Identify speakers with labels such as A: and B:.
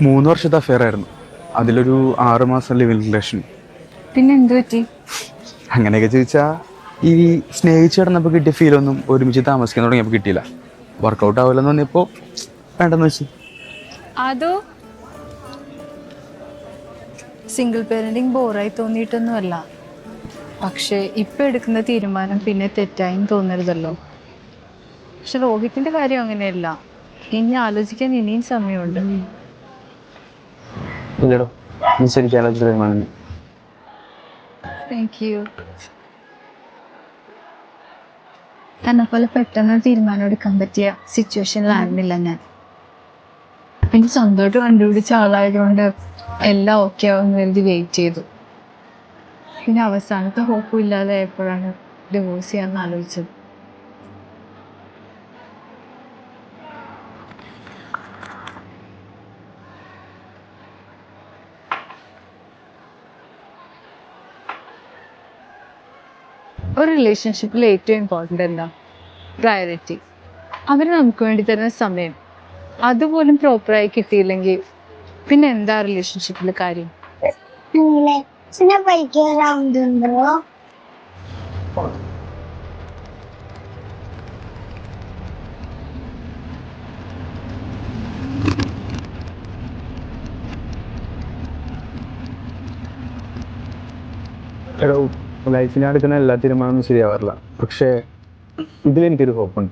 A: 3 വർഷത്തെ അഫെയർ ആയിരുന്നു. അതിലൊരു 6 മാസം ലിവിങ് റിലേഷൻ.
B: പിന്നെ എന്ത് പറ്റി?
A: അങ്ങനെയൊക്കെ ചോദിച്ചാൽ ഈ സ്നേഹിച്ച് കിടന്നപ്പോൾ കിട്ടിയ ഫീലൊന്നും ഒരുമിച്ച് താമസിക്കാൻ തുടങ്ങിയപ്പോൾ കിട്ടിയില്ല. വർക്കൗട്ട് ആവില്ലെന്ന് തോന്നിയപ്പോൾ വേണ്ടെന്ന് വെച്ച്.
B: അതോ സിംഗിൾ പേരന്റിങ് ബോറായി തോന്നിയിട്ടൊന്നുമല്ല, പക്ഷെ ഇപ്പൊ എടുക്കുന്ന തീരുമാനം പിന്നെ തെറ്റായും തോന്നരുതല്ലോ. പക്ഷെ രോഹിത്തിന്റെ കാര്യം അങ്ങനെയല്ല. ഇനി ആലോചിക്കാൻ ഇനിയും സമയമുണ്ട്.
A: ഇല്ലടോ, തീരുമാനം.
B: Thank you. എന്നെ പോലെ പെട്ടെന്ന് തീരുമാനം എടുക്കാൻ പറ്റിയ സിറ്റുവേഷനിലായിരുന്നില്ല ഞാൻ. പിന്നെ സ്വന്തമായിട്ട് കണ്ടുപിടിച്ച ആളായതുകൊണ്ട് എല്ലാം ഓക്കെ ആവുമെന്ന് കരുതി വെയിറ്റ് ചെയ്തു. പിന്നെ അവസാനത്തെ ഹോപ്പും ഇല്ലാതെ ആയപ്പോഴാണ് ഡിവോഴ്സ് ചെയ്യാൻ ആലോചിച്ചത്. ഒരു റിലേഷൻഷിപ്പിൽ ഏറ്റവും ഇമ്പോർട്ടൻ്റ് എന്താ? പ്രയോറിറ്റി. അവർ നമുക്ക് വേണ്ടി തരുന്ന സമയം അതുപോലും പ്രോപ്പറായി കിട്ടിയില്ലെങ്കിൽ പിന്നെ എന്താ റിലേഷൻഷിപ്പിൽ കാര്യം?
A: എടോ, ലൈഫിൽ ഞാൻ എടുക്കുന്ന എല്ലാ തീരുമാനമൊന്നും ശരിയാവാറില്ല. പക്ഷേ ഇതിലെനിക്കൊരു ഹോപ്പുണ്ട്.